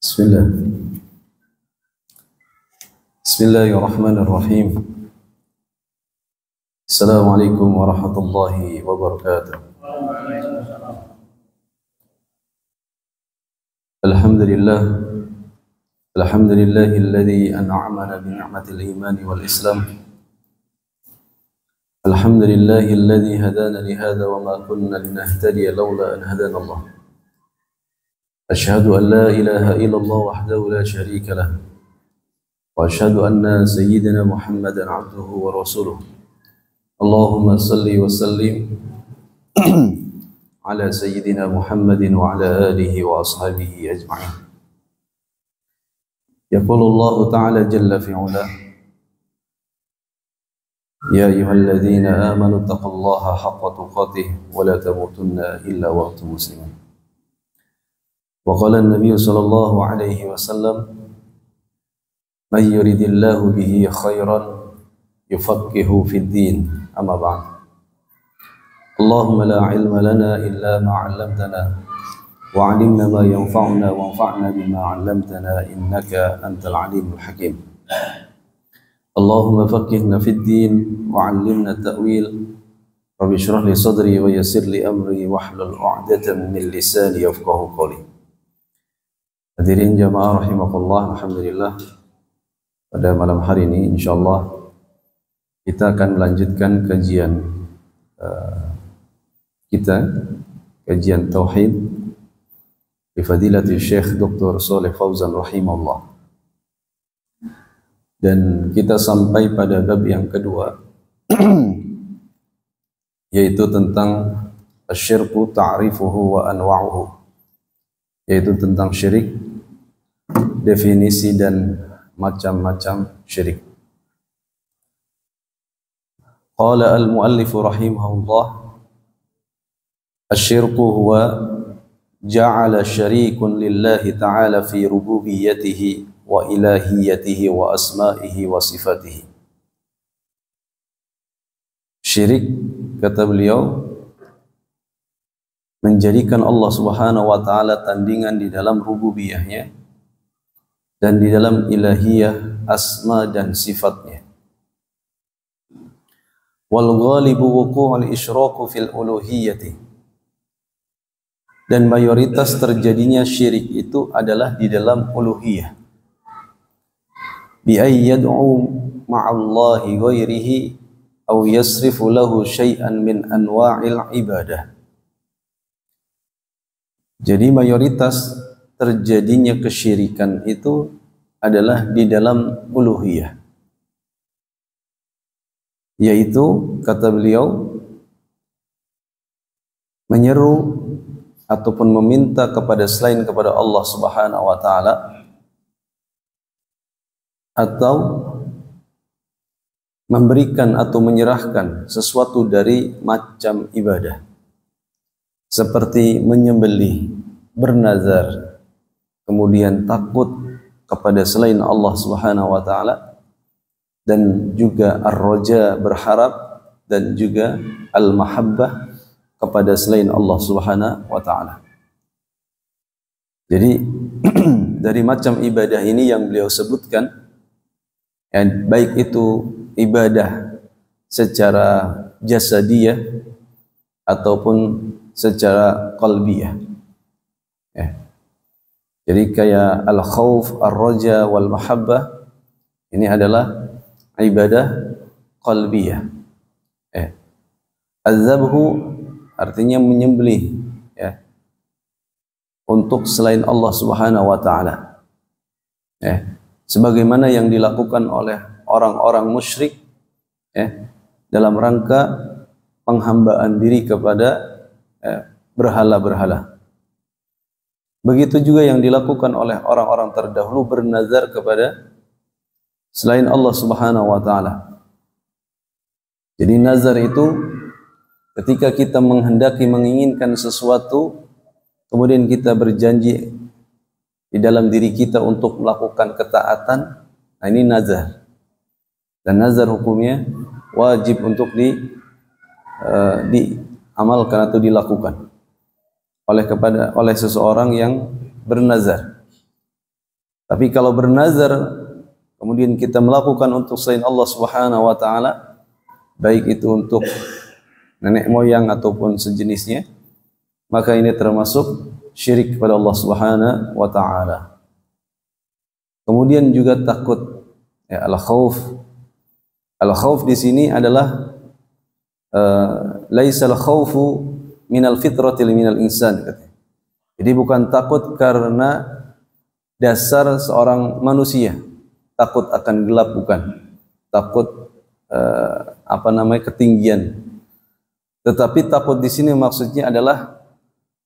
Bismillah. Bismillahirrahmanirrahim. Assalamualaikum warahmatullahi wabarakatuh. Alhamdulillah. Alhamdulillahilladzi an'amana bi ni'matil iman wal islam. Alhamdulillahilladzi hadana li hadza wa ma kunna linahtadiya laula an hadana Allah. أشهد أن لا إله إلا الله وحده لا شريك له وأشهد أن سيدنا محمدا عبده ورسوله اللهم صل وسلم على سيدنا محمد وعلى آله وأصحابه أجمعين. يقول الله تعالى جل في علاه يا أيها الذين آمنوا اتقوا الله حق تقاته ولا تموتن إلا وأنتم مسلمون. وقال النبي صلى الله عليه وسلم من يريد الله به خيرا يفقهه في الدين. أما بعد اللهم لا علم لنا إلا ما علمتنا وعلمنا ما ينفعنا وانفعنا بما علمتنا إنك أنت العليم الحكيم. اللهم فقهنا في الدين وعلمنا التأويل رب اشرح لي صدري ويسر لي أمري واحلل عقدة من لساني يفقهوا قولي. Hadirin jamaah rahimakumullah, alhamdulillah, pada malam hari ini insyaallah kita akan melanjutkan kajian kajian tauhid bi fadilatul Syekh Dr. Shalih Fauzan rahimahullah. Dan kita sampai pada bab yang kedua yaitu tentang asyirku ta'rifuhu wa anwa'uhu, yaitu tentang syirik, definisi dan macam-macam syirik. Qala al-muallif rahimahullah asyirku huwa ja'ala syarikun lillahi ta'ala fi rububiyyatihi wa ilahiyatihi wa asma'ihi wa sifatihi. Syirik, kata beliau, menjadikan Allah Subhanahu wa taala tandingan di dalam rububiyahnya dan di dalam ilahiyah, asma dan sifatnya. Wal ghalibu wuqu'ul isyraku fil uluhiyyati, dan mayoritas terjadinya syirik itu adalah di dalam uluhiyah. Bi ay yad'u ma'allahi ghairihi aw yasrifu lahu syai'an min anwa'il ibadah. Jadi mayoritas terjadinya kesyirikan itu adalah di dalam uluhiyah, yaitu, kata beliau, menyeru ataupun meminta kepada selain kepada Allah Subhanahu wa taala, atau memberikan atau menyerahkan sesuatu dari macam ibadah seperti menyembelih, bernazar, kemudian takut kepada selain Allah Subhanahu wa taala, dan juga ar-raja, berharap, dan juga al-mahabbah kepada selain Allah Subhanahu wa taala. Jadi dari macam ibadah ini yang beliau sebutkan, baik itu ibadah secara jasadiyah ataupun secara qalbiyah. Jadi kayak al-khauf, ar-raja wal mahabbah, ini adalah ibadah qalbiyah. Az-zabhu artinya menyembelih, untuk selain Allah Subhanahu wa taala. Sebagaimana yang dilakukan oleh orang-orang musyrik, dalam rangka penghambaan diri kepada berhala-berhala. Begitu juga yang dilakukan oleh orang-orang terdahulu, bernazar kepada selain Allah Subhanahu wa taala. Jadi nazar itu ketika kita menghendaki, menginginkan sesuatu, kemudian kita berjanji di dalam diri kita untuk melakukan ketaatan, nah ini nazar. Dan nazar hukumnya wajib untuk diamalkan atau dilakukan oleh seseorang yang bernazar. Tapi kalau bernazar kemudian kita melakukan untuk selain Allah Subhanahu wa taala, baik itu untuk nenek moyang ataupun sejenisnya, maka ini termasuk syirik kepada Allah Subhanahu wa taala. Kemudian juga takut, ya, al-khauf. Al-khauf di sini adalah laisal khaufu minal fitrati minal insan. Jadi bukan takut karena dasar seorang manusia, takut akan gelap, bukan. Takut ketinggian. Tetapi takut di sini maksudnya adalah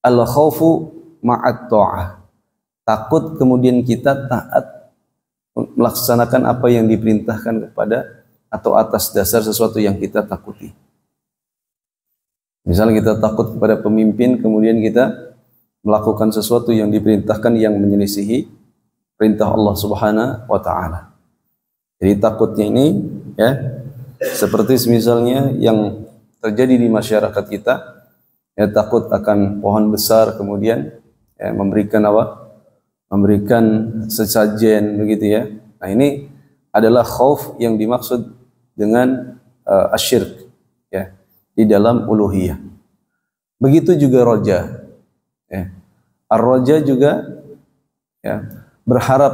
al-khaufu ma'at ta'ah. Takut kemudian kita taat melaksanakan apa yang diperintahkan kepada atau atas dasar sesuatu yang kita takuti. Misalnya kita takut kepada pemimpin, kemudian kita melakukan sesuatu yang diperintahkan yang menyelisihi perintah Allah Subhanahu wa taala. Jadi takutnya ini, ya, seperti misalnya yang terjadi di masyarakat kita, ya, takut akan pohon besar kemudian, ya, memberikan sesajen begitu, ya. Nah, ini adalah khauf yang dimaksud dengan asyirk, ya, di dalam uluhiyah. Begitu juga roja, ya. Ar-roja juga, ya, berharap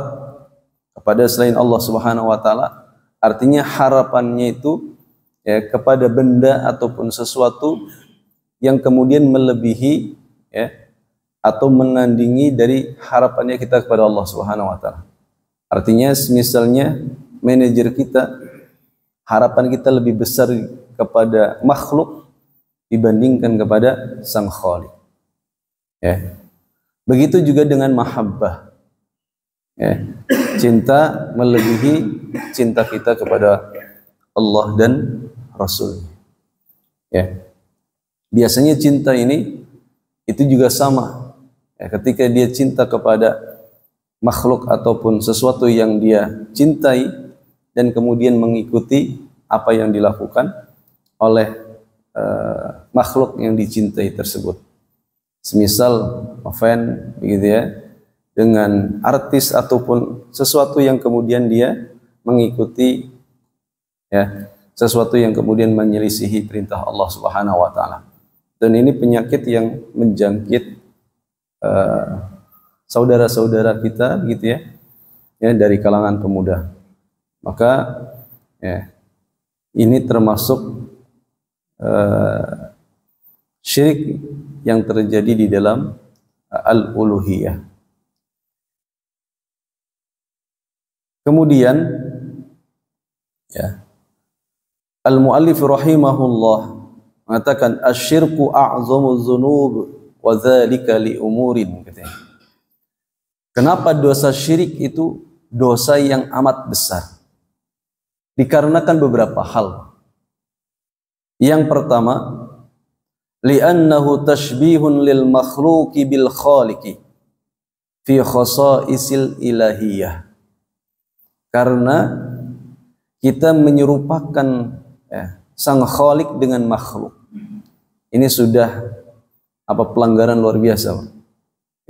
kepada selain Allah Subhanahu wa taala, artinya harapannya itu, ya, kepada benda ataupun sesuatu yang kemudian melebihi, ya, atau menandingi dari harapannya kita kepada Allah Subhanahu wa taala. Artinya misalnya manajer kita, harapan kita lebih besar kepada makhluk dibandingkan kepada Sang Khaliq. Ya. Begitu juga dengan mahabbah. Ya. Cinta melebihi cinta kita kepada Allah dan Rasul. Ya. Biasanya cinta ini itu juga sama. Ya, ketika dia cinta kepada makhluk ataupun sesuatu yang dia cintai dan kemudian mengikuti apa yang dilakukan oleh makhluk yang dicintai tersebut. Semisal fan begitu, ya, dengan artis ataupun sesuatu yang kemudian dia mengikuti, ya, sesuatu yang kemudian menyelisihi perintah Allah Subhanahu wa taala. Dan ini penyakit yang menjangkit saudara-saudara kita gitu, ya, ya, dari kalangan pemuda. Maka, ya, ini termasuk syirik yang terjadi di dalam al-uluhiyah. Kemudian, ya, al-muallif rahimahullah mengatakan asyirku a'zamu dzunub wa dzalika li umurin, katanya. Kenapa dosa syirik itu dosa yang amat besar? Dikarenakan beberapa hal. Yang pertama, li'annahu tashbihun lil makhluqi bil khaliqi fi khasaisil ilahiyah. Karena kita menyerupakan, ya, Sang Khaliq dengan makhluk. Ini sudah pelanggaran luar biasa,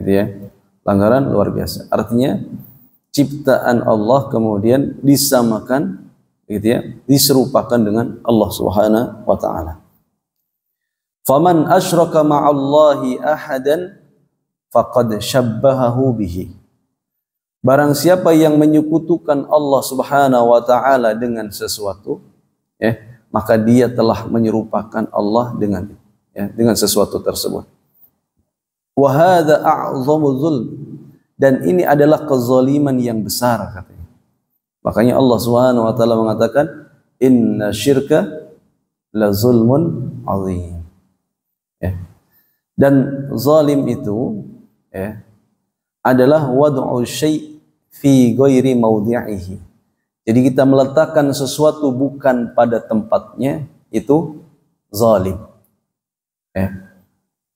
gitu, ya. Pelanggaran luar biasa. Artinya ciptaan Allah kemudian disamakan, gitu, ya, diserupakan dengan Allah Subhanahu wa taala. Faman asyraka ma'allahi ahadan faqad syabbahahu bihi. Barang siapa yang menyekutukan Allah Subhanahu wa taala dengan sesuatu, ya, maka dia telah menyerupakan Allah dengan, ya, dengan sesuatu tersebut. Wa hadza a'zamu dzulm, dan ini adalah kezaliman yang besar, katanya. Makanya Allah Subhanahu wa taala mengatakan inna syirka la zulmun azim. Ya. Dan zalim itu, ya, adalah wad'u syai' fi ghairi mawdi'ihi. Jadi kita meletakkan sesuatu bukan pada tempatnya, itu zalim. Ya.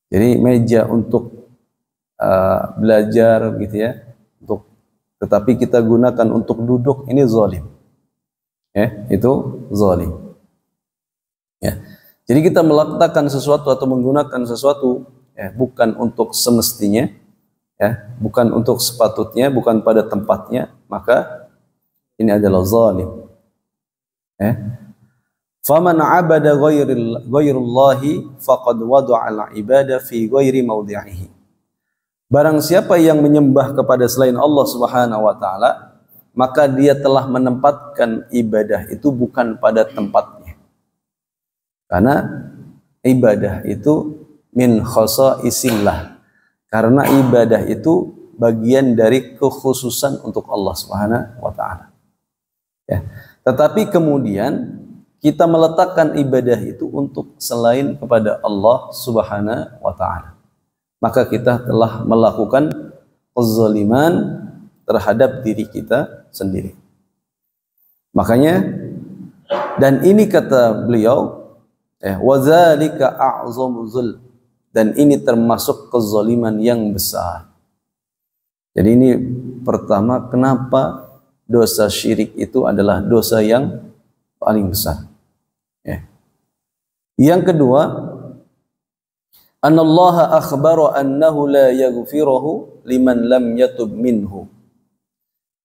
Jadi meja untuk belajar, gitu, ya, tetapi kita gunakan untuk duduk, ini zalim. Ya, itu zalim. Ya. Jadi kita meletakkan sesuatu atau menggunakan sesuatu, ya, bukan untuk semestinya, ya, bukan untuk sepatutnya, bukan pada tempatnya, maka ini adalah zalim. Ya. Faman 'abada ghairallahi faqad wada'al ibada fi ghairi mawdi'ihi. Barang siapa yang menyembah kepada selain Allah Subhanahu wa taala, maka dia telah menempatkan ibadah itu bukan pada tempatnya. Karena ibadah itu min khasaisillah. Karena ibadah itu bagian dari kekhususan untuk Allah Subhanahu wa taala. Ya. Tetapi kemudian kita meletakkan ibadah itu untuk selain kepada Allah Subhanahu wa taala, maka kita telah melakukan kezaliman terhadap diri kita sendiri. Makanya, dan ini kata beliau, wa dzalika a'zamu dzul, dan ini termasuk kezaliman yang besar. Jadi ini pertama, kenapa dosa syirik itu adalah dosa yang paling besar. Ya. Yang kedua, anallaha akhbara annahu la yaghfiruhu liman lam yatub minhu.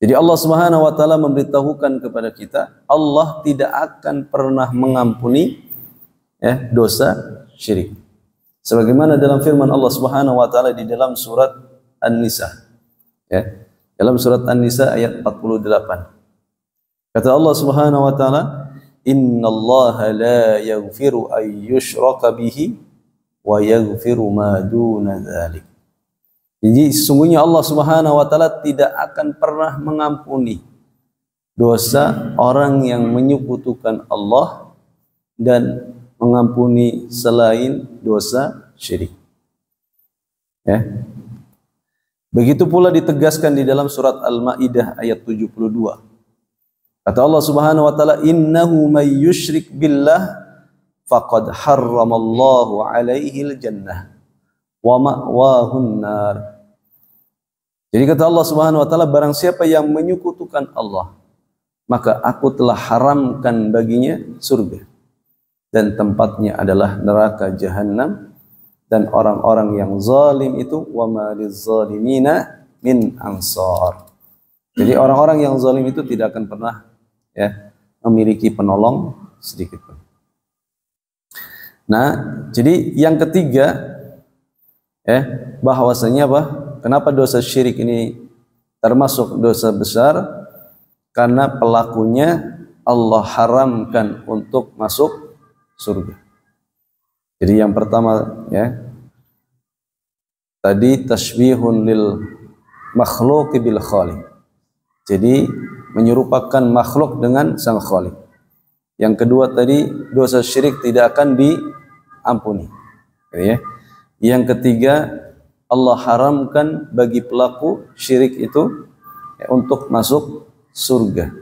Jadi Allah Subhanahu wa taala memberitahukan kepada kita, Allah tidak akan pernah mengampuni dosa syirik. Sebagaimana dalam firman Allah Subhanahu wa taala di dalam surat An-Nisa. Ya. Dalam surat An-Nisa ayat 48. Kata Allah Subhanahu wa taala, innallaha la yaghfiru ay yushraka bihi wa yaghfiru ma duna dzalik. Jadi sesungguhnya Allah Subhanahu wa taala tidak akan pernah mengampuni dosa orang yang menyekutukan Allah dan mengampuni selain dosa syirik. Ya. Begitu pula ditegaskan di dalam surat Al-Maidah ayat 72. Kata Allah Subhanahu wa taala, innahu may yusyrik billah faqad harramallahu alaihil jannah wa ma'wahun nar. Jadi kata Allah Subhanahu wa taala, barang siapa yang menyekutukan Allah, maka aku telah haramkan baginya surga dan tempatnya adalah neraka jahanam, dan orang-orang yang zalim itu wa ma lizzalimina min ansar. Jadi orang-orang yang zalim itu tidak akan pernah memiliki penolong sedikit pun. Nah, jadi yang ketiga, bahwasanya kenapa dosa syirik ini termasuk dosa besar? Karena pelakunya Allah haramkan untuk masuk surga. Jadi yang pertama, tadi tasbihun lil makhluq bil khaliq. Jadi menyerupakan makhluk dengan sang khaliq. Yang kedua tadi, dosa syirik tidak akan diampuni. Yang ketiga, Allah haramkan bagi pelaku syirik itu untuk masuk surga.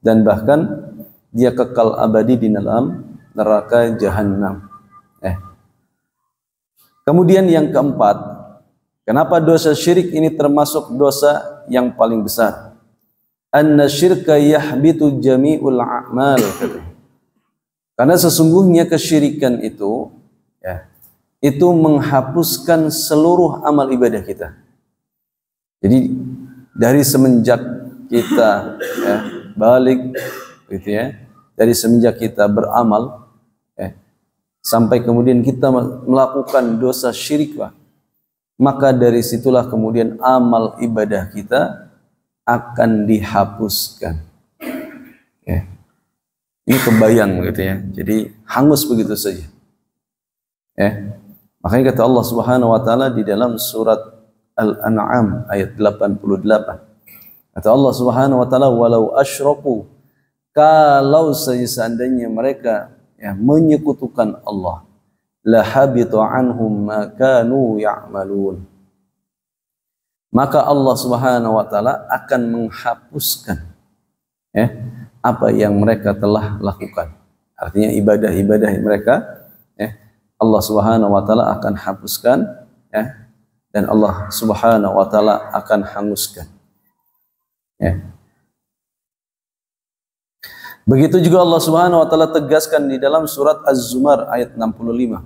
Dan bahkan dia kekal abadi di dalam neraka jahanam. Kemudian yang keempat, kenapa dosa syirik ini termasuk dosa yang paling besar? Anna syirka yahbitu jami'ul a'mal. Karena sesungguhnya kesyirikan itu itu menghapuskan seluruh amal ibadah kita. Jadi dari semenjak kita balik gitu dari semenjak kita beramal sampai kemudian kita melakukan dosa syirik, maka dari situlah kemudian amal ibadah kita akan dihapuskan. Ini kebayang gitu jadi hangus begitu saja. Makanya kata Allah Subhanahu wa taala di dalam surat Al-An'am ayat 88. Kata Allah Subhanahu wa taala, walau asyraku, kalau seandainya mereka menyekutukan Allah, la habitu anhum ma kanu ya'malun. Maka Allah Subhanahu wa taala akan menghapuskan apa yang mereka telah lakukan. Artinya ibadah-ibadah mereka Allah Subhanahu wa taala akan hapuskan dan Allah Subhanahu wa taala akan hanguskan. Begitu juga Allah Subhanahu wa taala tegaskan di dalam surat Az-Zumar ayat 65.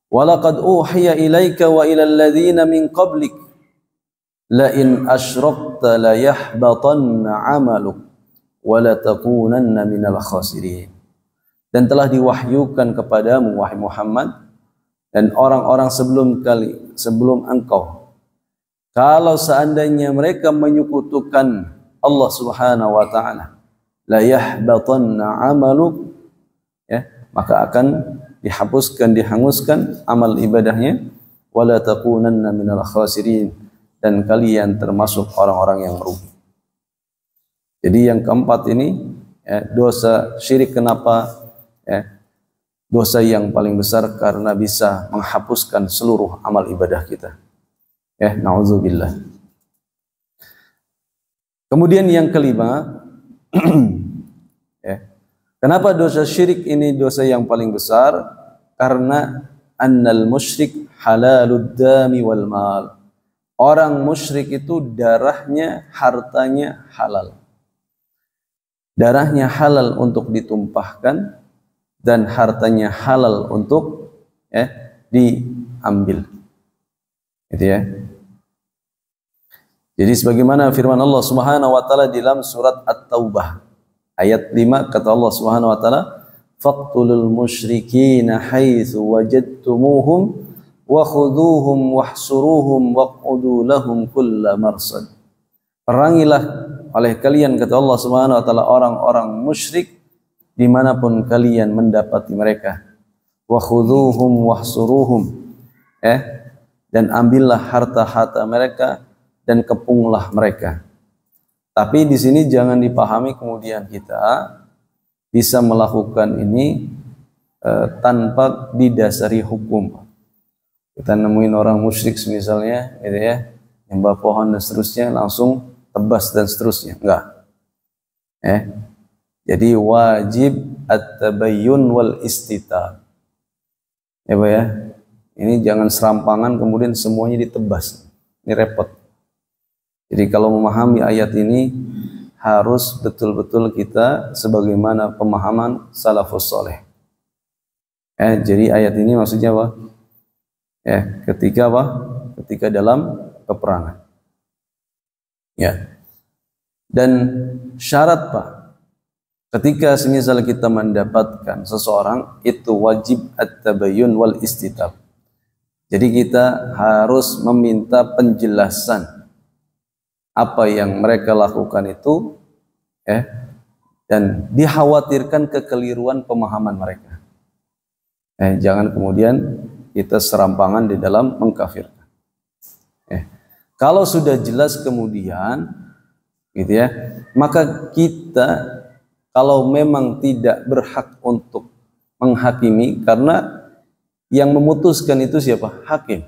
Walaqad uhiya ilaika wa ilal ladzina min qablik la in asyrakta la yahbatanna 'amaluk wa la takunanna minal khasirin. Dan telah diwahyukan kepadamu wahai Muhammad dan orang-orang sebelum engkau, kalau seandainya mereka menyekutukan Allah Subhanahu wa taala, la yahbatanna 'amaluk, ya, maka akan dihanguskan amal ibadahnya, wala takunanna minal khasirin, dan kalian termasuk orang-orang yang merugi. Jadi yang keempat ini, ya, dosa syirik. Kenapa? Ya, dosa yang paling besar karena bisa menghapuskan seluruh amal ibadah kita. Ya, na'udzubillah. Kemudian yang kelima, ya, kenapa dosa syirik ini dosa yang paling besar? Karena annal musyrik halalud dami wal mal. Orang musyrik itu darahnya, hartanya halal. Darahnya halal untuk ditumpahkan dan hartanya halal untuk diambil. Gitu ya. Jadi sebagaimana firman Allah Subhanahu wa taala di dalam surat At-Taubah ayat 5, kata Allah Subhanahu wa taala, faqtulul musyrikina haitsu wajadtumuhum wa khudhuhum wahsuruhum waq'udu lahum kulla marsad. Perangilah oleh kalian, kata Allah Subhanahu wa taala, orang-orang musyrik dimanapun kalian mendapati mereka. Wa khudhuhum wahsuruhum, dan ambillah harta-harta mereka dan kepunglah mereka. Tapi di sini jangan dipahami kemudian kita bisa melakukan ini tanpa didasari hukum. Kita nemuin orang musyrik misalnya, gitu ya, nyembah pohon dan seterusnya, langsung tebas dan seterusnya. Enggak. Jadi wajib at-tabayyun wal istitab. Ya Pak ya. Ini jangan serampangan kemudian semuanya ditebas. Ini repot. Jadi kalau memahami ayat ini harus betul-betul kita sebagaimana pemahaman salafus saleh. Jadi ayat ini maksudnya apa? Ketika apa? Ketika dalam peperangan. Ya. Dan syarat Pak, ketika semisal kita mendapatkan seseorang, itu wajib at-tabayyun wal istitab. Jadi kita harus meminta penjelasan apa yang mereka lakukan itu, dan dikhawatirkan kekeliruan pemahaman mereka. Jangan kemudian kita serampangan di dalam mengkafirkan. Kalau sudah jelas kemudian, gitu ya, maka kita kalau memang tidak berhak untuk menghakimi, karena yang memutuskan itu siapa? Hakim.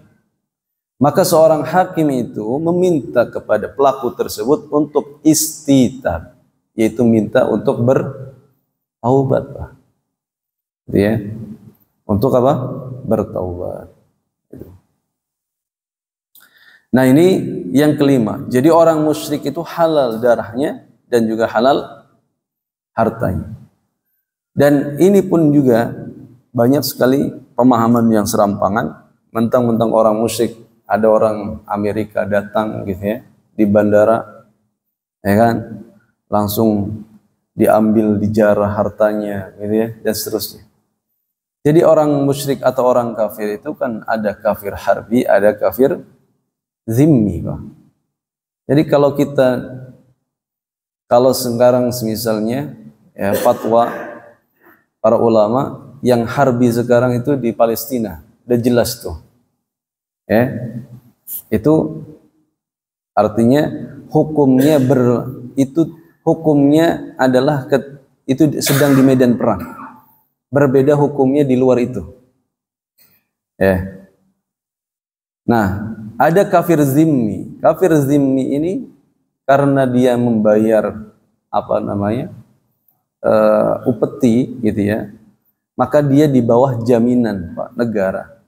Maka seorang hakim itu meminta kepada pelaku tersebut untuk istitab, yaitu minta untuk bertaubat, Pak. Gitu ya. Untuk apa? Bertaubat. Nah ini yang kelima. Jadi orang musyrik itu halal darahnya dan juga halal hartanya. Dan ini pun juga banyak sekali pemahaman yang serampangan, mentang-mentang orang musyrik. Ada orang Amerika datang gitu ya di bandara, ya kan, langsung diambil, dijarah hartanya gitu ya, dan seterusnya. Jadi orang musyrik atau orang kafir itu kan ada kafir harbi, ada kafir zimmi, Pak. Jadi kalau sekarang misalnya ya, fatwa para ulama yang harbi sekarang itu di Palestina, udah jelas tuh. Itu artinya hukumnya adalah itu sedang di medan perang. Berbeda hukumnya di luar itu. Nah, ada kafir zimmi. Kafir zimmi ini karena dia membayar upeti gitu ya, maka dia di bawah jaminan Pak negara.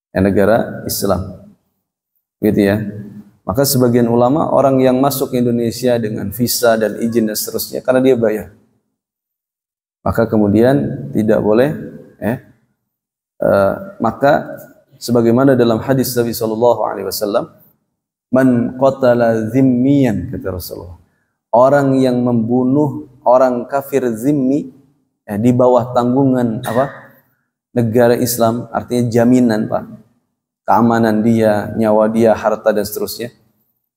Negara Islam, gitu ya. Maka sebagian ulama, orang yang masuk ke Indonesia dengan visa dan izin dan seterusnya, karena dia bayar, maka kemudian tidak boleh. Maka sebagaimana dalam hadis Nabi Shallallahu Alaihi Wasallam, Man qatala zimmiyan, kata Rasulullah. Orang yang membunuh orang kafir zimmi, ya, di bawah tanggungan apa? Negara Islam, artinya jaminan, Pak. Keamanan dia, nyawa dia, harta dan seterusnya.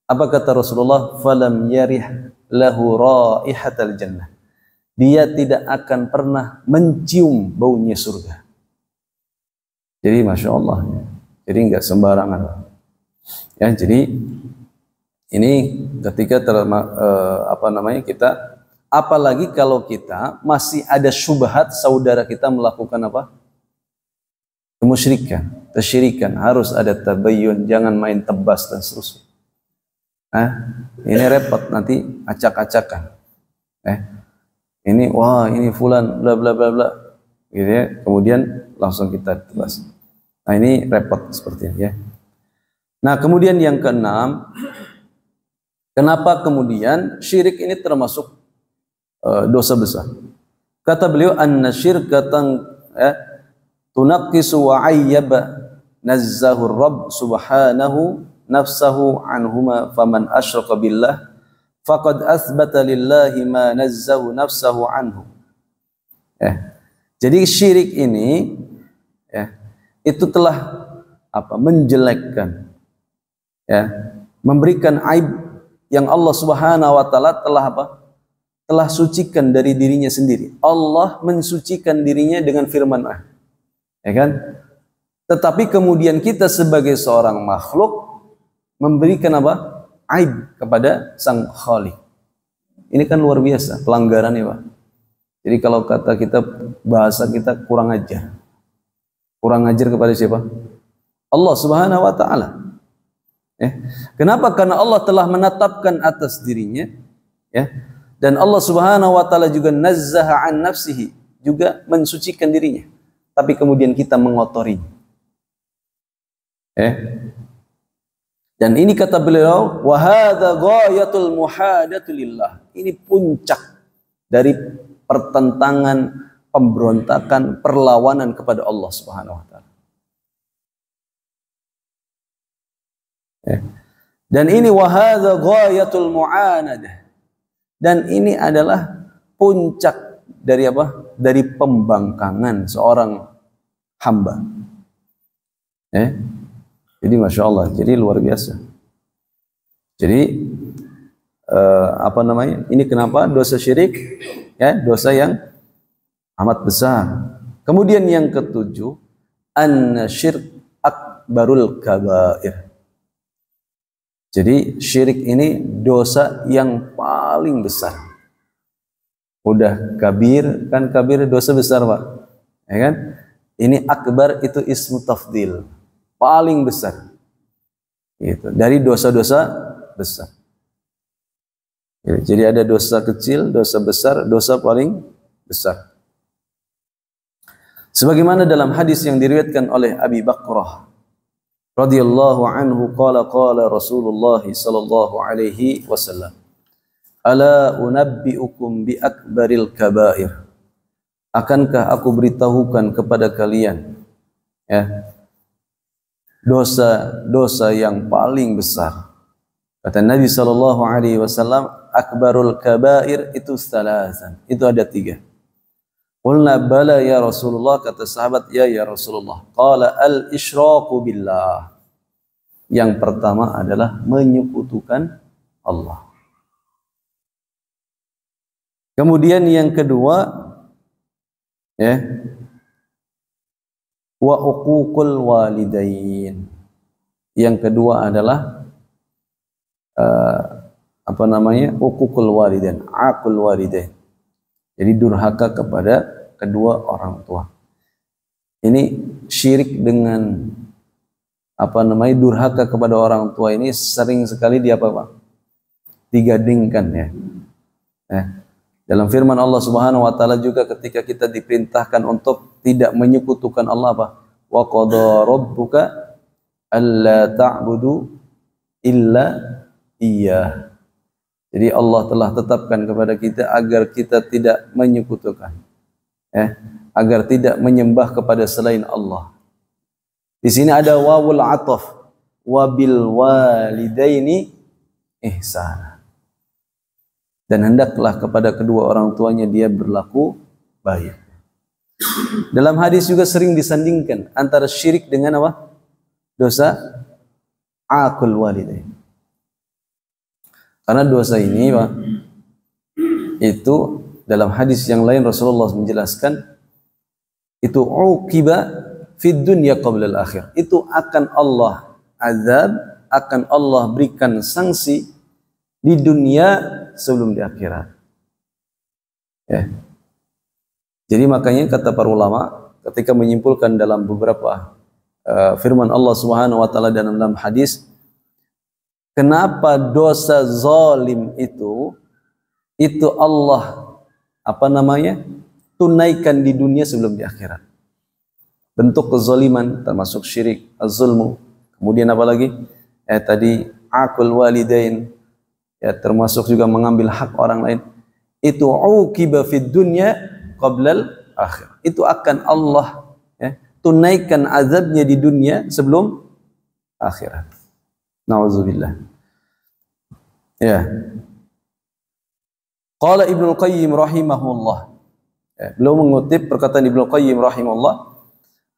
Apa kata Rasulullah? Falam yarih lahu raihatal jannah. Dia tidak akan pernah mencium baunya surga. Jadi Masya Allah, jadi nggak sembarangan. Ya, jadi ini ketika kita, apalagi kalau kita masih ada syubhat saudara kita melakukan apa? Kemusyrikan, kesyirikan, harus ada tabayyun, jangan main tebas dan seterusnya. Ini repot, nanti acak-acakan. Ini wah, ini fulan bla bla bla bla, gitu ya. Kemudian langsung kita tebas. Nah, ini repot sepertinya, ya. Nah, kemudian yang keenam, kenapa kemudian syirik ini termasuk dosa besar? Kata beliau, anna syirkatan tunaqqisu wa ayyaba nazzahu Rabb subhanahu nafsahu anhuma faman asyraka billah faqad athbata lillahi ma nazzahu nafsahu anhu. Jadi syirik ini, ya, itu telah menjelekkan, ya, memberikan aib yang Allah Subhanahu wa taala telah sucikan dari dirinya sendiri. Allah mensucikan dirinya dengan firman, ya kan? Tetapi kemudian kita sebagai seorang makhluk memberikan aib kepada sang Khalik. Ini kan luar biasa pelanggaran, ya Pak. Jadi kalau kata kita, bahasa kita, kurang ajar. Kurang ajar kepada siapa? Allah Subhanahu wa taala. Kenapa? Karena Allah telah menetapkan atas dirinya, ya. Dan Allah Subhanahu wa taala juga nazzaha an nafsihi, juga mensucikan dirinya. Tapi kemudian kita mengotorinya. Dan ini kata beliau, wa hadza ghayatul muhadatu lillah. Ini puncak dari pertentangan, pemberontakan, perlawanan kepada Allah Subhanahu wa taala. Dan ini wa hadza ghayatul mu'anadah. Dan ini adalah puncak dari apa? Dari pembangkangan seorang hamba. Jadi Masya Allah, jadi luar biasa. Jadi ini kenapa dosa syirik, ya, dosa yang amat besar. Kemudian yang ketujuh, an-syirk akbarul kabair. Jadi syirik ini dosa yang paling besar. Udah kabir, kan kabir dosa besar, Pak. Ya kan? Ini akbar itu ismu tafdil, paling besar. Gitu. Dari dosa-dosa besar. Jadi ada dosa kecil, dosa besar, dosa paling besar. Sebagaimana dalam hadis yang diriwayatkan oleh Abi Bakrah radhiyallahu anhu, qala Rasulullah sallallahu alaihi wasallam, ala unabbiukum bi akbaril kabair. Akankah aku beritahukan kepada kalian, ya, dosa-dosa yang paling besar? Kata Nabi sallallahu alaihi wasallam, akbarul kabair itu salasan. Itu ada 3. Qulna bala ya Rasulullah, kata sahabat, ya Rasulullah. Qala al-isyraku billah. Yang pertama adalah menyekutukan Allah. Kemudian yang kedua, ya, wa uququl walidain. Yang kedua adalah uququl walidain, aqul walidain. Jadi durhaka kepada kedua orang tua. Ini syirik dengan durhaka kepada orang tua ini sering sekali digadingkan, ya. Dalam firman Allah Subhanahu wa taala juga ketika kita diperintahkan untuk tidak menyekutukan Allah, wa qada rabbuka alla ta'budu illa iyyah. Jadi Allah telah tetapkan kepada kita agar kita tidak menyekutukan, agar tidak menyembah kepada selain Allah. Di sini ada wawul ataf, wabil walidaini ihsana. Dan hendaklah kepada kedua orang tuanya dia berlaku baik. Dalam hadis juga sering disandingkan antara syirik dengan apa? Dosa aqul walidain. Karena dosa ini, Pak, itu dalam hadis yang lain Rasulullah menjelaskan itu uqiba fid dunya qabla al-akhir. Itu akan Allah azab, akan Allah berikan sanksi di dunia sebelum di akhirat. Ya. Jadi makanya kata para ulama ketika menyimpulkan dalam beberapa firman Allah Subhanahu wa taala dalam hadis, kenapa dosa zalim itu Allah tunaikan di dunia sebelum di akhirat. Bentuk kezaliman termasuk syirik, az-zulmu. Kemudian apa lagi? Tadi aqul walidain, ya, termasuk juga mengambil hak orang lain. Itu uqiba fid dunya qablal akhir. Itu akan Allah, ya, tunaikan azabnya di dunia sebelum akhirat. Nauzubillah. Ya. Qala Ibnu Qayyim rahimahullah. Ya, beliau mengutip perkataan Ibnu Qayyim rahimahullah,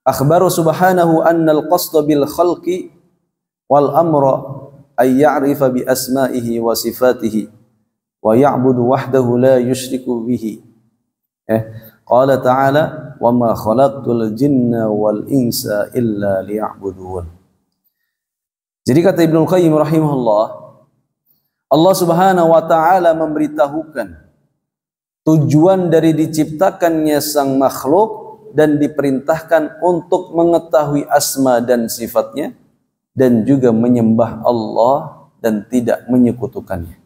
akhbaru subhanahu anna al-qasda bil khalqi wal amra ay ya'rifa bi asma'ihi wa sifatihi wa ya'budu wahdahu la yushriku bihi. Qala ta'ala wa ma khalaqtul jinna wal insa illa liya'budun. Jadi kata Ibnu Qayyim rahimahullah, Allah Subhanahu wa taala memberitahukan tujuan dari diciptakannya sang makhluk dan diperintahkan untuk mengetahui asma dan sifatnya dan juga menyembah Allah dan tidak menyekutukannya.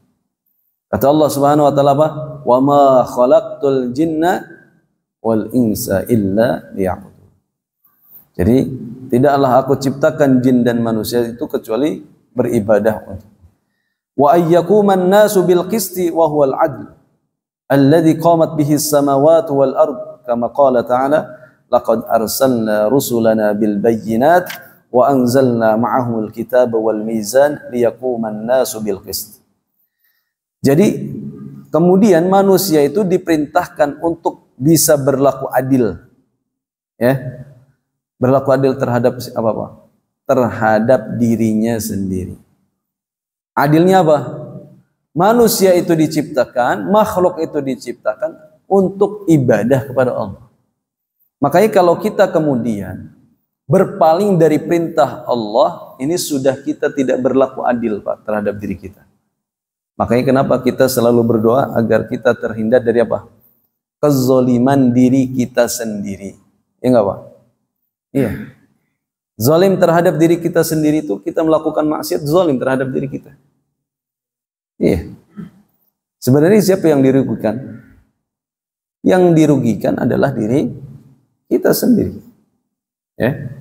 Kata Allah Subhanahu wa taala apa? Wa ma khalaqtul jinna wal insa illa liya'budun. Jadi tidaklah aku ciptakan jin dan manusia itu kecuali beribadah untuk. Wa ayyakuman nasu bil qisti wa huwal adl alladhi qamat bihi as-samawati wal ard kama qala ta'ala laqad arsalna rusulana bil bayyinat wa anzalna ma'ahumul kitaba wal mizan liyaquman nasu bil qist. Jadi kemudian manusia itu diperintahkan untuk bisa berlaku adil, ya, berlaku adil terhadap apa? Terhadap dirinya sendiri. Adilnya apa? Manusia itu diciptakan, makhluk itu diciptakan untuk ibadah kepada Allah. Makanya kalau kita kemudian berpaling dari perintah Allah, ini sudah kita tidak berlaku adil, Pak, terhadap diri kita. Makanya kenapa kita selalu berdoa agar kita terhindar dari apa? Kezoliman diri kita sendiri. Ya enggak, Pak? Iya. Zalim terhadap diri kita sendiri itu kita melakukan maksiat, zalim terhadap diri kita. Iya. Sebenarnya siapa yang dirugikan? Yang dirugikan adalah diri kita sendiri. Ya.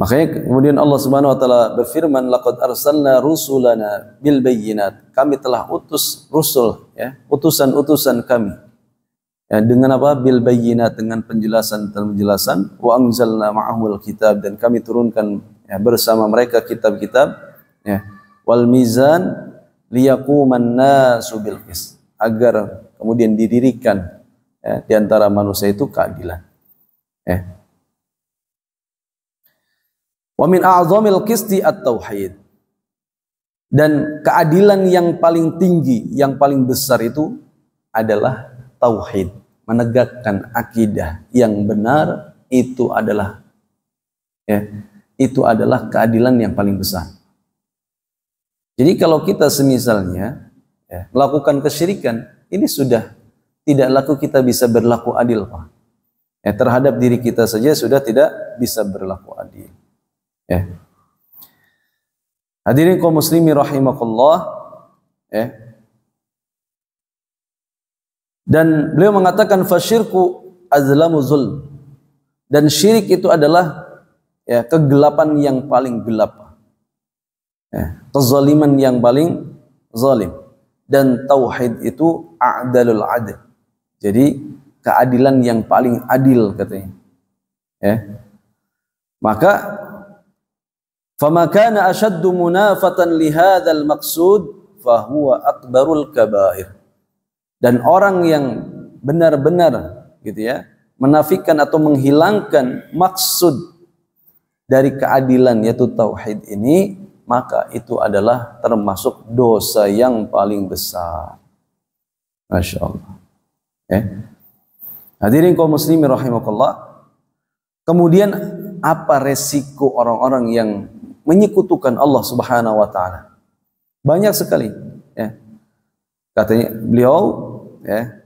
Makanya kemudian Allah Subhanahu wa taala berfirman, laqad arsalna rusulana bil bayyinat. Kami telah utus rusul, ya, utusan-utusan kami. Ya, dengan apa? Bil bayyinat, dengan penjelasan, wa anzalna ma'ahul kitab, dan kami turunkan, ya, bersama mereka kitab-kitab, ya, wal mizan liyaquman nasu bil qist, agar kemudian didirikan, ya, di antara manusia itu keadilan. Ya. Wa min a'zamil qisti at-tauhid. Dan keadilan yang paling tinggi, yang paling besar itu adalah tauhid, menegakkan akidah yang benar, itu adalah, ya, itu adalah keadilan yang paling besar. Jadi kalau kita semisalnya, ya, melakukan kesyirikan, ini sudah tidak laku kita bisa berlaku adil, Pak. Ya, terhadap diri kita saja sudah tidak bisa berlaku adil. Ya. Hadirin kaum muslimin rahimakumullah, ya. Dan beliau mengatakan fasyirku azlamu zulm. Dan syirik itu adalah, ya, kegelapan yang paling gelap. Ya, kezaliman yang paling zalim. Dan tauhid itu a'dalul adl. Jadi keadilan yang paling adil katanya. Ya. Maka Fama kana ashaddu munafatan li hadzal maqsud fahuwa akbarul kabair. Dan orang yang benar-benar gitu ya, menafikan atau menghilangkan maksud dari keadilan yaitu tauhid ini, maka itu adalah termasuk dosa yang paling besar. Masya Allah. Hadirin kaum muslimin rahimakumullah. Kemudian apa resiko orang-orang yang menyekutukan Allah Subhanahu wa taala? Banyak sekali, ya. Katanya beliau, ya.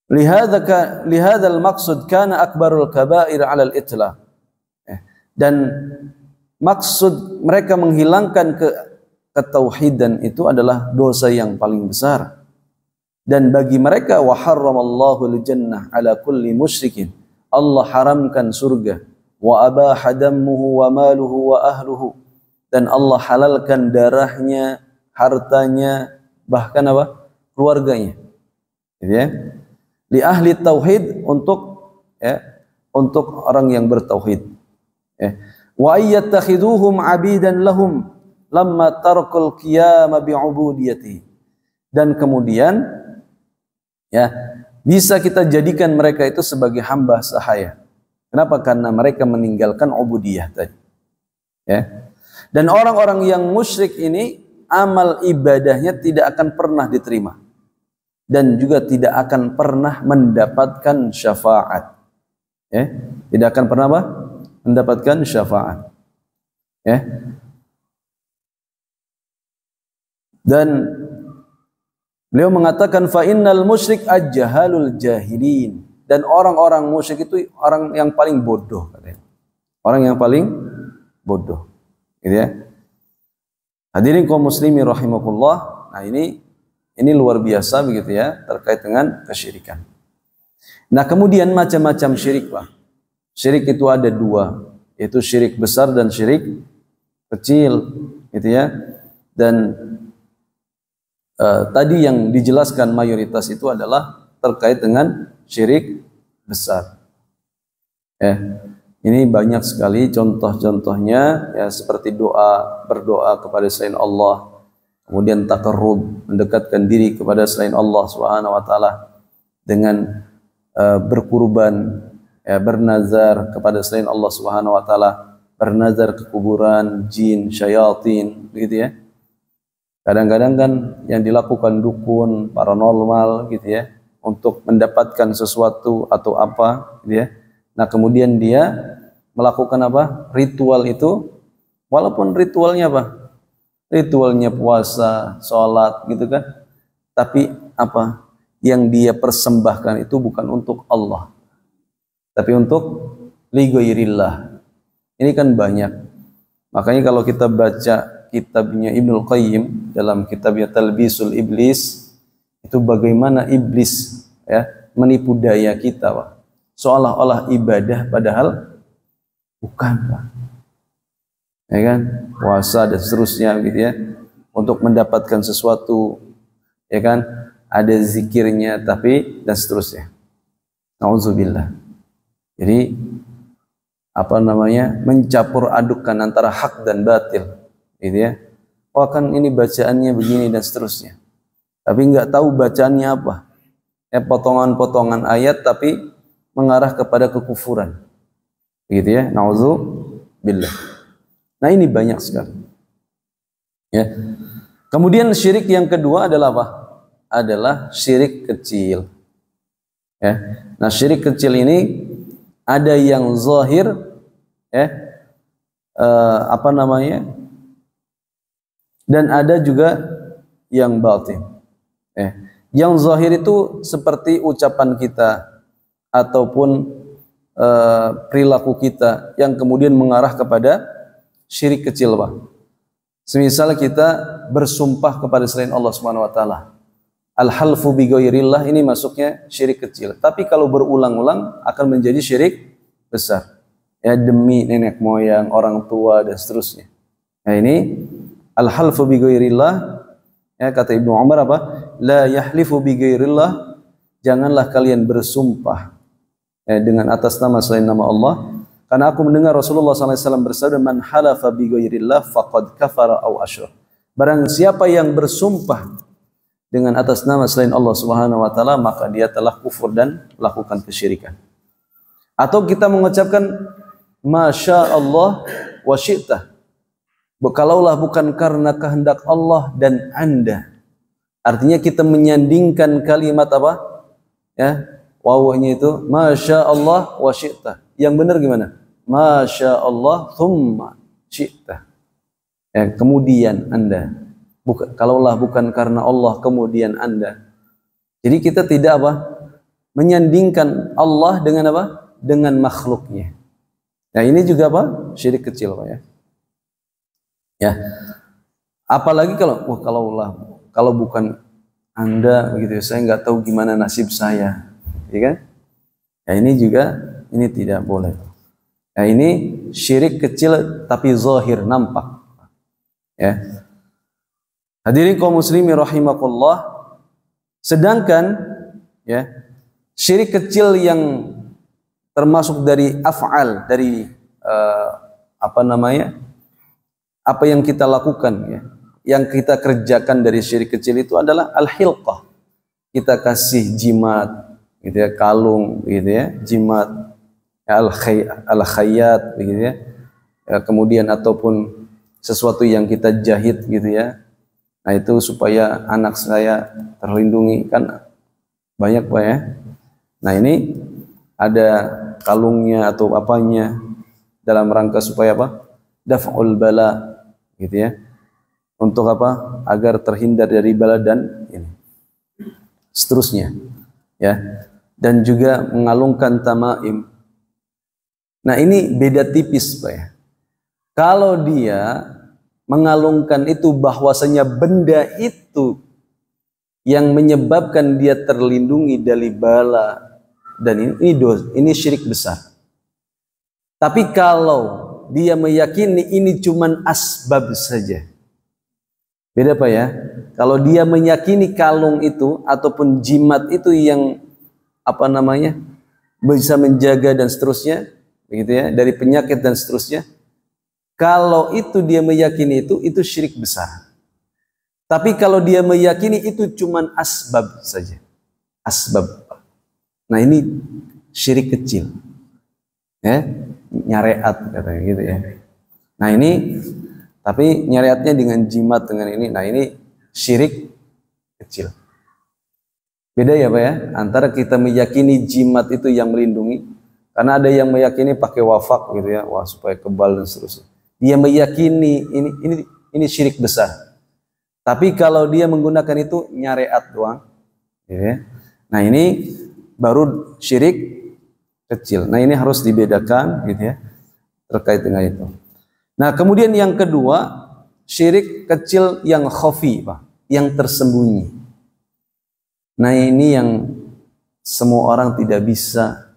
Lihadzal maqsud kana akbarul kabair 'ala al-itlaq. Dan maksud mereka menghilangkan ketauhidan itu adalah dosa yang paling besar. Dan bagi mereka wa harramallahu al-jannah 'ala kulli musyrikin. Allah haramkan surga, wa abaha dammuhu wa maluhu wa ahluhu. Dan Allah halalkan darahnya, hartanya, bahkan apa? Keluarganya. Gitu ya. Li ahli tauhid, untuk orang yang bertauhid. Wa ayyatakhiduhum 'abidan lahum lamma tarakul qiyam bi'ubudiyati. Dan kemudian ya, bisa kita jadikan mereka itu sebagai hamba sahaya. Kenapa? Karena mereka meninggalkan ubudiyah tadi. Ya. Dan orang-orang yang musyrik ini amal ibadahnya tidak akan pernah diterima dan juga tidak akan pernah mendapatkan syafaat. Ya, tidak akan pernah apa? Mendapatkan syafaat. Ya. Dan beliau mengatakan fa innal musyrik ajhalul jahilin. Dan orang-orang musyrik itu orang yang paling bodoh, katanya. Orang yang paling bodoh. Gitu ya. Hadirin kaum muslimin rahimakumullah. Nah, ini luar biasa begitu ya, terkait dengan kesyirikan. Nah, kemudian macam-macam syirik, Pak. Syirik itu ada dua, yaitu syirik besar dan syirik kecil, gitu ya. Dan tadi yang dijelaskan mayoritas itu adalah terkait dengan syirik besar. Ini banyak sekali contoh-contohnya, ya, seperti berdoa kepada selain Allah, kemudian taqarrub, mendekatkan diri kepada selain Allah Subhanahu wa taala dengan berkurban, ya, bernazar kepada selain Allah Subhanahu wa taala, bernazar ke kuburan, jin, syayatin, begitu ya. Kadang-kadang kan yang dilakukan dukun, paranormal gitu ya, untuk mendapatkan sesuatu atau apa gitu ya. Nah, kemudian dia melakukan apa? Ritual itu, walaupun ritualnya apa? Ritualnya puasa, sholat gitu kan. Tapi apa? Yang dia persembahkan itu bukan untuk Allah, tapi untuk li ghairillah. Ini kan banyak. Makanya kalau kita baca kitabnya Ibnul Qayyim dalam kitabnya Talbisul Iblis, itu bagaimana iblis ya menipu daya kita, Pak. Seolah-olah ibadah padahal bukan, Pak. Ya kan? Puasa dan seterusnya gitu ya, untuk mendapatkan sesuatu, ya kan? Ada zikirnya tapi dan seterusnya. Nauzubillah. Jadi apa namanya? Mencampur adukan antara hak dan batil. Gitu ya. Oh, kan ini bacaannya begini dan seterusnya. Tapi nggak tahu bacaannya apa. Potongan-potongan ayat tapi mengarah kepada kekufuran. Gitu ya. Nauzubillah. Nah, ini banyak sekali. Ya. Kemudian syirik yang kedua adalah apa? Adalah syirik kecil. Ya. Nah, syirik kecil ini ada yang zahir, ya, apa namanya? Dan ada juga yang batin. Yang zahir itu seperti ucapan kita ataupun perilaku kita yang kemudian mengarah kepada syirik kecil, Pak. Semisal kita bersumpah kepada selain Allah Subhanahu wa taala. Al-halfu bi ghairillah, ini masuknya syirik kecil. Tapi kalau berulang-ulang akan menjadi syirik besar. Ya, demi nenek moyang, orang tua dan seterusnya. Nah, ini al-halfu bi ghairillah, ya, kata Ibnu Umar apa? La yahlifu bi ghairillah, janganlah kalian bersumpah, ya, dengan atas nama selain nama Allah. Karena aku mendengar Rasulullah SAW bersabda, man halafa bi ghairillah faqad kafara aw asyrak. Barang siapa yang bersumpah dengan atas nama selain Allah Subhanahu wa taala, maka dia telah kufur dan melakukan kesyirikan. Atau kita mengucapkan masya Allah wa syi'ta. Kalaulah bukan karena kehendak Allah dan Anda. Artinya kita menyandingkan kalimat apa? Ya, wawunya itu masya Allah wa syi'ta. Yang benar gimana? Masya Allah thumma syi'ta. Ya, kemudian Anda. Kalaulah bukan karena Allah kemudian Anda. Jadi kita tidak apa? Menyandingkan Allah dengan apa? Dengan makhluknya. Nah ini juga apa? Syirik kecil Pak ya. Ya. Apalagi kalau bukan Anda begitu ya, saya nggak tahu gimana nasib saya. Ya kan? Ya ini juga ini tidak boleh. Nah ini syirik kecil tapi zahir, nampak. Ya. Hadirin kaum muslimin rahimakumullah. Sedangkan ya, syirik kecil yang termasuk dari af'al, dari apa yang kita lakukan ya, yang kita kerjakan dari syirik kecil itu adalah al-hilqah. Kita kasih jimat gitu ya, kalung gitu ya, jimat al-khayyat begitu ya. Kemudian ataupun sesuatu yang kita jahit gitu ya. Nah itu supaya anak saya terlindungi, kan banyak Pak ya. Nah ini ada kalungnya atau apanya dalam rangka supaya apa? Daf'ul bala gitu ya. Untuk apa? Agar terhindar dari bala dan ini. Seterusnya ya. Dan juga mengalungkan tamaim. Nah ini beda tipis Pak ya. Kalau dia mengalungkan itu bahwasanya benda itu yang menyebabkan dia terlindungi dari bala dan ini syirik besar. Tapi kalau dia meyakini ini cuman asbab saja, beda Pak ya. Kalau dia meyakini kalung itu ataupun jimat itu yang bisa menjaga dan seterusnya, begitu ya, dari penyakit dan seterusnya. Kalau itu dia meyakini itu syirik besar. Tapi kalau dia meyakini itu cuman asbab saja, asbab. Nah ini syirik kecil, ya, nyareat katanya gitu ya. Nah ini, tapi nyareatnya dengan jimat dengan ini. Nah ini syirik kecil. Beda ya Pak ya, antara kita meyakini jimat itu yang melindungi, karena ada yang meyakini pakai wafak gitu ya, wah supaya kebal dan seterusnya. Dia meyakini ini syirik besar. Tapi kalau dia menggunakan itu nyareat doang, gitu ya. Nah ini baru syirik kecil. Nah ini harus dibedakan gitu ya, terkait dengan itu. Nah kemudian yang kedua, syirik kecil yang khafi Pak, yang tersembunyi. Nah ini yang semua orang tidak bisa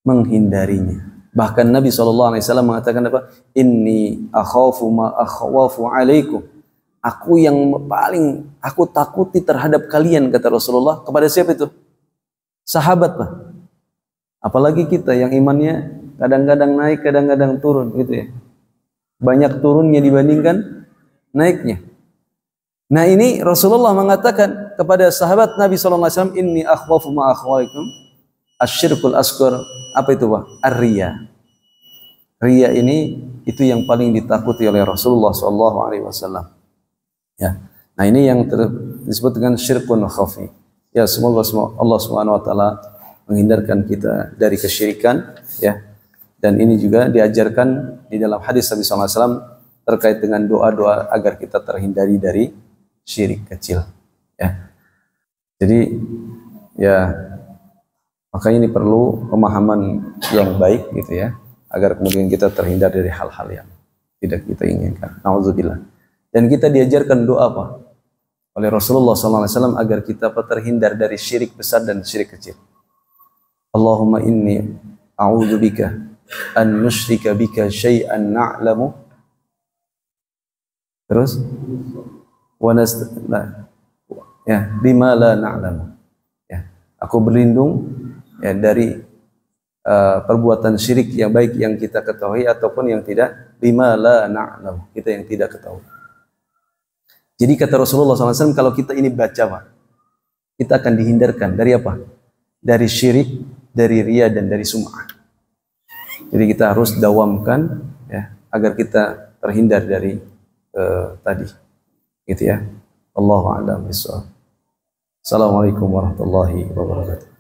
menghindarinya. Bahkan Nabi SAW mengatakan apa? Inni akhafu ma akhwafu alaikum. Aku yang paling aku takuti terhadap kalian, kata Rasulullah. Kepada siapa itu? Sahabat Pak. Apalagi kita yang imannya kadang-kadang naik, kadang-kadang turun gitu ya. Banyak turunnya dibandingkan naiknya. Nah ini Rasulullah mengatakan kepada sahabat Nabi SAW, inni akhwafu ma akhwaikum asyirkul asghar. Apa itu Pak? Ar-riya. Riya ini itu yang paling ditakuti oleh Rasulullah SAW. Ya. Nah ini yang disebut dengan syirkun khafi. Ya semoga Allah Subhanahu wa taala menghindarkan kita dari kesyirikan ya. Dan ini juga diajarkan di dalam hadis Nabi SAW terkait dengan doa-doa agar kita terhindari dari syirik kecil ya. Jadi ya maka ini perlu pemahaman yang baik gitu ya, agar kemudian kita terhindar dari hal-hal yang tidak kita inginkan. Nauzubillah. Dan kita diajarkan doa apa? Oleh Rasulullah SAW agar kita terhindar dari syirik besar dan syirik kecil. Allahumma inni a'udzubika an nusyrika bika syai'an na'lamu. Terus bima la na'lamu. Ya, aku berlindung ya dari perbuatan syirik yang baik yang kita ketahui ataupun yang tidak, bima la na'lam, kita yang tidak ketahui. Jadi kata Rasulullah SAW, kalau kita ini baca Pak, kita akan dihindarkan dari apa? Dari syirik, dari riya dan dari sum'ah. Jadi kita harus dawamkan ya, agar kita terhindar dari tadi. Gitu ya. Allahu a'lam bishawab. Assalamualaikum warahmatullahi wabarakatuh.